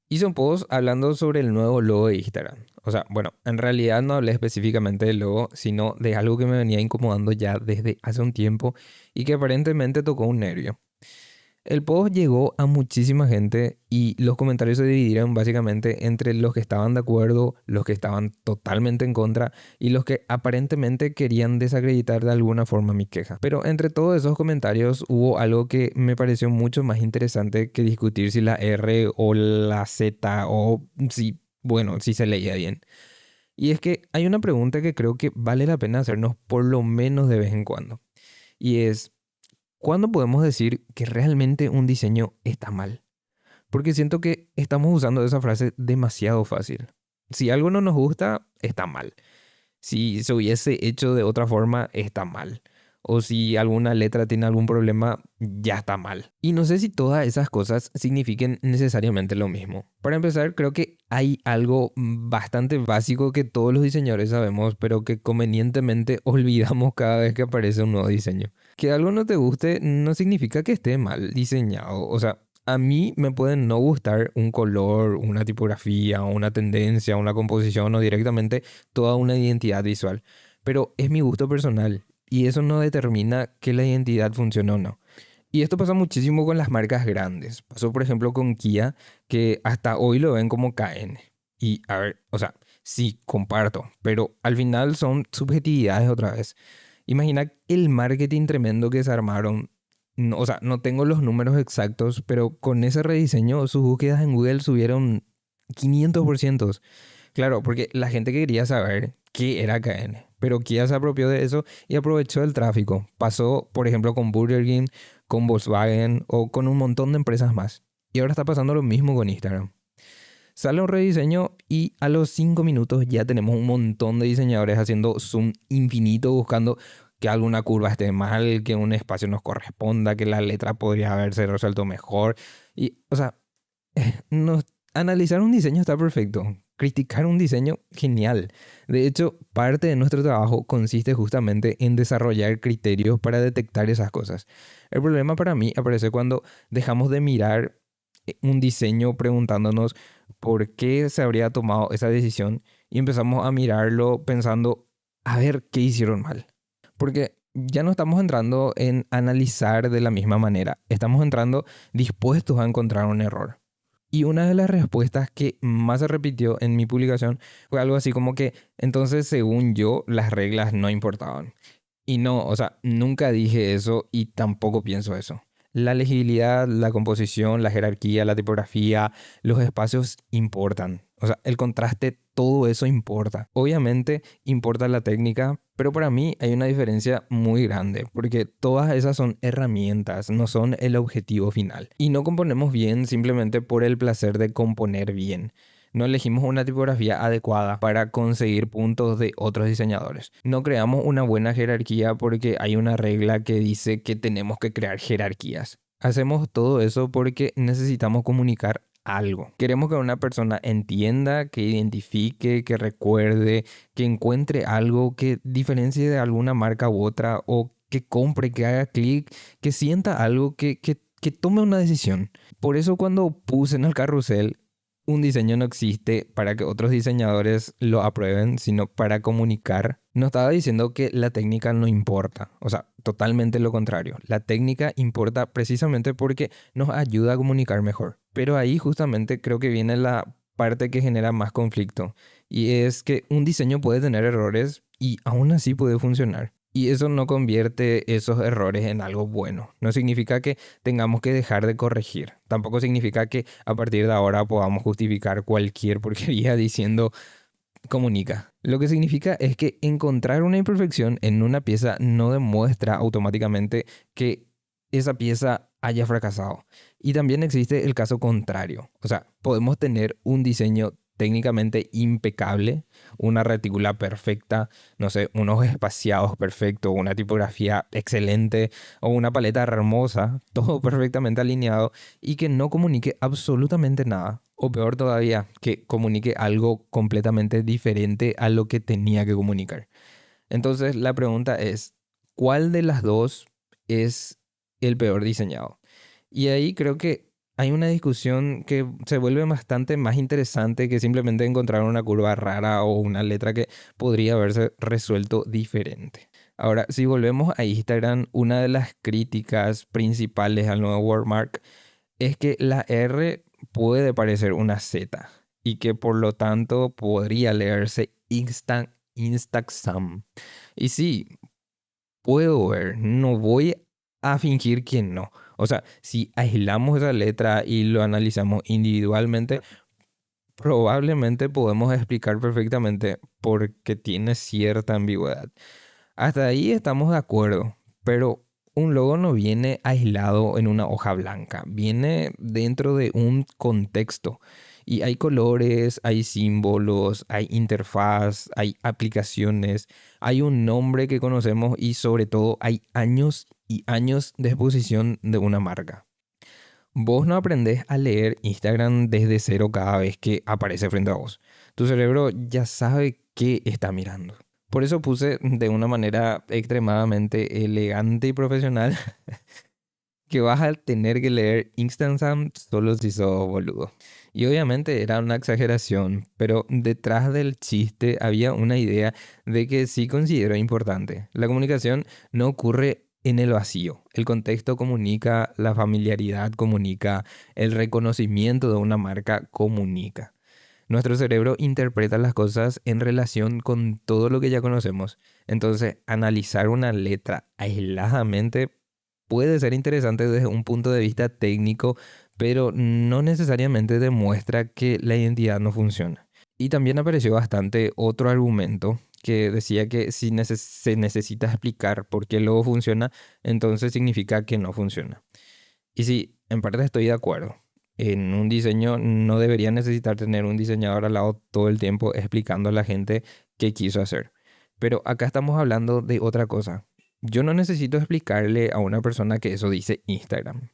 Hice un post hablando sobre el nuevo logo de Instagram. O sea, bueno, en realidad no hablé específicamente del logo, sino de algo que me venía incomodando ya desde hace un tiempo y que aparentemente tocó un nervio. El post llegó a muchísima gente y los comentarios se dividieron básicamente entre los que estaban de acuerdo, los que estaban totalmente en contra y los que aparentemente querían desacreditar de alguna forma mi queja. Pero entre todos esos comentarios hubo algo que me pareció mucho más interesante que discutir si la R o la Z o si, bueno, si se leía bien. Y es que hay una pregunta que creo que vale la pena hacernos por lo menos de vez en cuando. Y es, ¿cuándo podemos decir que realmente un diseño está mal? Porque siento que estamos usando esa frase demasiado fácil. Si algo no nos gusta, está mal. Si se hubiese hecho de otra forma, está mal. O si alguna letra tiene algún problema, ya está mal. Y no sé si todas esas cosas signifiquen necesariamente lo mismo. Para empezar, creo que hay algo bastante básico que todos los diseñadores sabemos, pero que convenientemente olvidamos cada vez que aparece un nuevo diseño. Que algo no te guste no significa que esté mal diseñado. O sea, a mí me puede no gustar un color, una tipografía, una tendencia, una composición o directamente toda una identidad visual. Pero es mi gusto personal y eso no determina que la identidad funcione o no. Y esto pasa muchísimo con las marcas grandes. Pasó, por ejemplo, con Kia, que hasta hoy lo ven como KN. Y a ver, o sea, sí, comparto, pero al final son subjetividades otra vez. Imagina el marketing tremendo que se armaron. No, o sea, no tengo los números exactos, pero con ese rediseño sus búsquedas en Google subieron 500%. Claro, porque la gente quería saber qué era KN, pero Kia se apropió de eso y aprovechó el tráfico. Pasó, por ejemplo, con Burger King, con Volkswagen o con un montón de empresas más. Y ahora está pasando lo mismo con Instagram. Sale un rediseño y a los 5 minutos ya tenemos un montón de diseñadores haciendo zoom infinito buscando que alguna curva esté mal, que un espacio nos corresponda, que la letra podría haberse resuelto mejor. Y, o sea, no, analizar un diseño está perfecto. Criticar un diseño, genial. De hecho, parte de nuestro trabajo consiste justamente en desarrollar criterios para detectar esas cosas. El problema para mí aparece cuando dejamos de mirar un diseño preguntándonos por qué se habría tomado esa decisión y empezamos a mirarlo pensando, a ver qué hicieron mal. Porque ya no estamos entrando en analizar de la misma manera, estamos entrando dispuestos a encontrar un error. Y una de las respuestas que más se repitió en mi publicación fue algo así como que, entonces, según yo, las reglas no importaban. Y no, o sea, nunca dije eso y tampoco pienso eso. La legibilidad, la composición, la jerarquía, la tipografía, los espacios importan. O sea, el contraste, todo eso importa. Obviamente importa la técnica, pero para mí hay una diferencia muy grande, porque todas esas son herramientas, no son el objetivo final. Y no componemos bien simplemente por el placer de componer bien. No elegimos una tipografía adecuada para conseguir puntos de otros diseñadores. No creamos una buena jerarquía porque hay una regla que dice que tenemos que crear jerarquías. Hacemos todo eso porque necesitamos comunicar algo. Queremos que una persona entienda, que identifique, que recuerde, que encuentre algo que diferencie de alguna marca u otra o que compre, que haga clic, que sienta algo, que tome una decisión. Por eso cuando puse en el carrusel un diseño no existe para que otros diseñadores lo aprueben, sino para comunicar. No estaba diciendo que la técnica no importa, o sea, totalmente lo contrario. La técnica importa precisamente porque nos ayuda a comunicar mejor. Pero ahí justamente creo que viene la parte que genera más conflicto, y es que un diseño puede tener errores y aún así puede funcionar. Y eso no convierte esos errores en algo bueno. No significa que tengamos que dejar de corregir. Tampoco significa que a partir de ahora podamos justificar cualquier porquería diciendo comunica. Lo que significa es que encontrar una imperfección en una pieza no demuestra automáticamente que esa pieza haya fracasado. Y también existe el caso contrario. O sea, podemos tener un diseño técnicamente impecable, una retícula perfecta, no sé, unos espaciados perfectos, una tipografía excelente o una paleta hermosa, todo perfectamente alineado y que no comunique absolutamente nada. O peor todavía, que comunique algo completamente diferente a lo que tenía que comunicar. Entonces la pregunta es, ¿cuál de las dos es el peor diseñado? Y ahí creo que hay una discusión que se vuelve bastante más interesante que simplemente encontrar una curva rara o una letra que podría haberse resuelto diferente. Ahora, si volvemos a Instagram, una de las críticas principales al nuevo wordmark es que la R puede parecer una Z y que por lo tanto podría leerse Instaxam. Y sí, puedo ver, no voy a fingir que no. O sea, si aislamos esa letra y lo analizamos individualmente, probablemente podemos explicar perfectamente por qué tiene cierta ambigüedad. Hasta ahí estamos de acuerdo, pero un logo no viene aislado en una hoja blanca, viene dentro de un contexto. Y hay colores, hay símbolos, hay interfaz, hay aplicaciones, hay un nombre que conocemos y sobre todo hay años y años de exposición de una marca. Vos no aprendés a leer Instagram desde cero cada vez que aparece frente a vos. Tu cerebro ya sabe qué está mirando. Por eso puse de una manera extremadamente elegante y profesional que vas a tener que leer Instagram solo si sos boludo. Y obviamente era una exageración, pero detrás del chiste había una idea de que sí considero importante. La comunicación no ocurre en el vacío. El contexto comunica, la familiaridad comunica, el reconocimiento de una marca comunica. Nuestro cerebro interpreta las cosas en relación con todo lo que ya conocemos. Entonces, analizar una letra aisladamente puede ser interesante desde un punto de vista técnico, pero no necesariamente demuestra que la identidad no funciona. Y también apareció bastante otro argumento que decía que si se necesita explicar por qué el logo funciona, entonces significa que no funciona. Y sí, en parte estoy de acuerdo. En un diseño no debería necesitar tener un diseñador al lado todo el tiempo explicando a la gente qué quiso hacer. Pero acá estamos hablando de otra cosa. Yo no necesito explicarle a una persona que eso dice Instagram.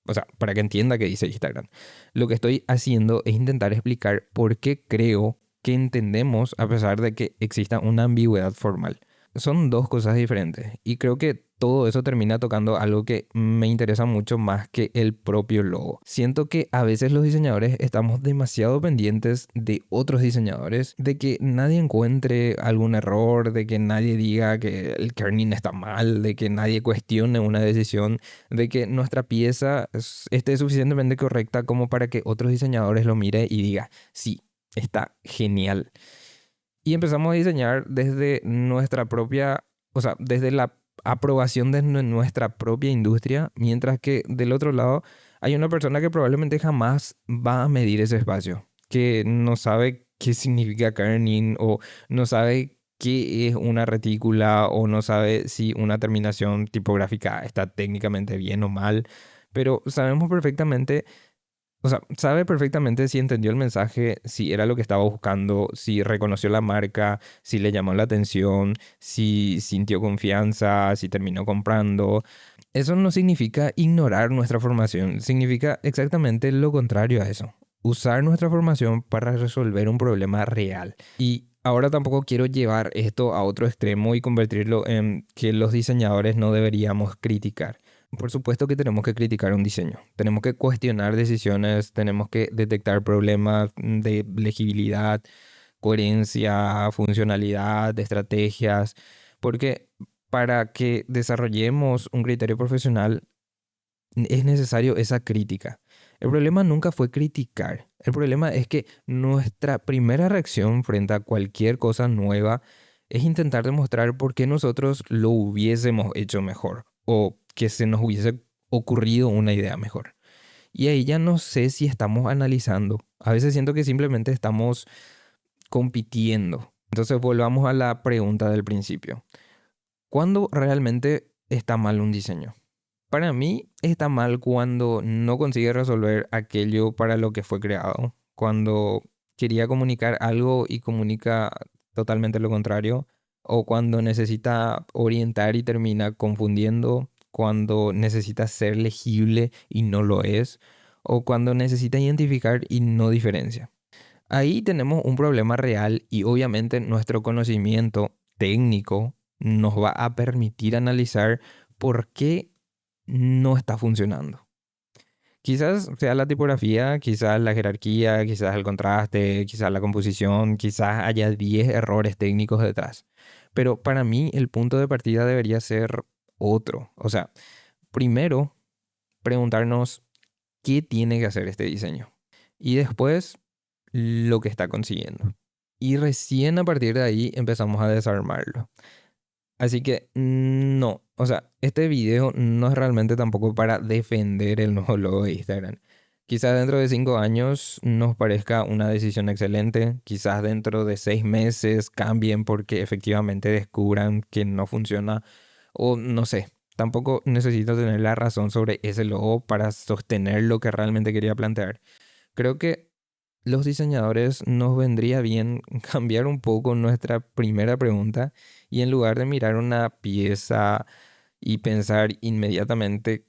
O sea, para que entienda que dice Instagram. Lo que estoy haciendo es intentar explicar por qué creo que entendemos a pesar de que exista una ambigüedad formal. Son dos cosas diferentes y creo que todo eso termina tocando algo que me interesa mucho más que el propio logo. Siento que a veces los diseñadores estamos demasiado pendientes de otros diseñadores, de que nadie encuentre algún error, de que nadie diga que el kerning está mal, de que nadie cuestione una decisión, de que nuestra pieza esté suficientemente correcta como para que otros diseñadores lo mire y diga, sí, está genial. Y empezamos a diseñar desde nuestra propia, o sea, desde la aprobación de nuestra propia industria, mientras que del otro lado hay una persona que probablemente jamás va a medir ese espacio, que no sabe qué significa kerning o no sabe qué es una retícula o no sabe si una terminación tipográfica está técnicamente bien o mal, pero sabemos perfectamente, o sea, sabe perfectamente si entendió el mensaje, si era lo que estaba buscando, si reconoció la marca, si le llamó la atención, si sintió confianza, si terminó comprando. Eso no significa ignorar nuestra formación, significa exactamente lo contrario a eso. Usar nuestra formación para resolver un problema real. Y ahora tampoco quiero llevar esto a otro extremo y convertirlo en que los diseñadores no deberíamos criticar. Por supuesto que tenemos que criticar un diseño, tenemos que cuestionar decisiones, tenemos que detectar problemas de legibilidad, coherencia, funcionalidad, de estrategias, porque para que desarrollemos un criterio profesional es necesario esa crítica. El problema nunca fue criticar, el problema es que nuestra primera reacción frente a cualquier cosa nueva es intentar demostrar por qué nosotros lo hubiésemos hecho mejor o que se nos hubiese ocurrido una idea mejor. Y ahí ya no sé si estamos analizando. A veces siento que simplemente estamos compitiendo. Entonces volvamos a la pregunta del principio. ¿Cuándo realmente está mal un diseño? Para mí está mal cuando no consigue resolver aquello para lo que fue creado. Cuando quería comunicar algo y comunica totalmente lo contrario. O cuando necesita orientar y termina confundiendo. Cuando necesita ser legible y no lo es. O cuando necesita identificar y no diferencia. Ahí tenemos un problema real y obviamente nuestro conocimiento técnico nos va a permitir analizar por qué no está funcionando. Quizás sea la tipografía, quizás la jerarquía, quizás el contraste, quizás la composición, quizás haya 10 errores técnicos detrás. Pero para mí el punto de partida debería ser otro. O sea, primero preguntarnos qué tiene que hacer este diseño y después lo que está consiguiendo. Y recién a partir de ahí empezamos a desarmarlo. Así que no, o sea, este video no es realmente tampoco para defender el nuevo logo de Instagram. Quizás dentro de 5 años nos parezca una decisión excelente, quizás dentro de 6 meses cambien porque efectivamente descubran que no funciona o no sé. Tampoco necesito tener la razón sobre ese logo para sostener lo que realmente quería plantear. Creo que los diseñadores nos vendría bien cambiar un poco nuestra primera pregunta y en lugar de mirar una pieza y pensar inmediatamente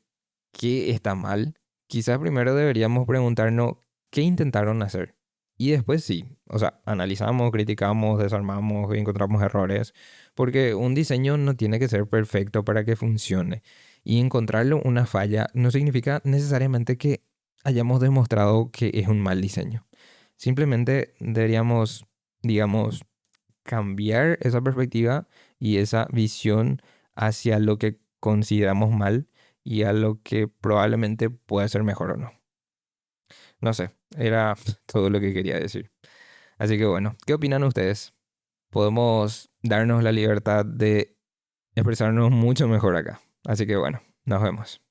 qué está mal, quizás primero deberíamos preguntarnos qué intentaron hacer. Y después sí, o sea, analizamos, criticamos, desarmamos y encontramos errores, porque un diseño no tiene que ser perfecto para que funcione. Y encontrarlo una falla no significa necesariamente que hayamos demostrado que es un mal diseño. Simplemente deberíamos, digamos, cambiar esa perspectiva y esa visión hacia lo que consideramos mal y a lo que probablemente pueda ser mejor o no. No sé, era todo lo que quería decir. Así que bueno, ¿qué opinan ustedes? Podemos darnos la libertad de expresarnos mucho mejor acá. Así que bueno, nos vemos.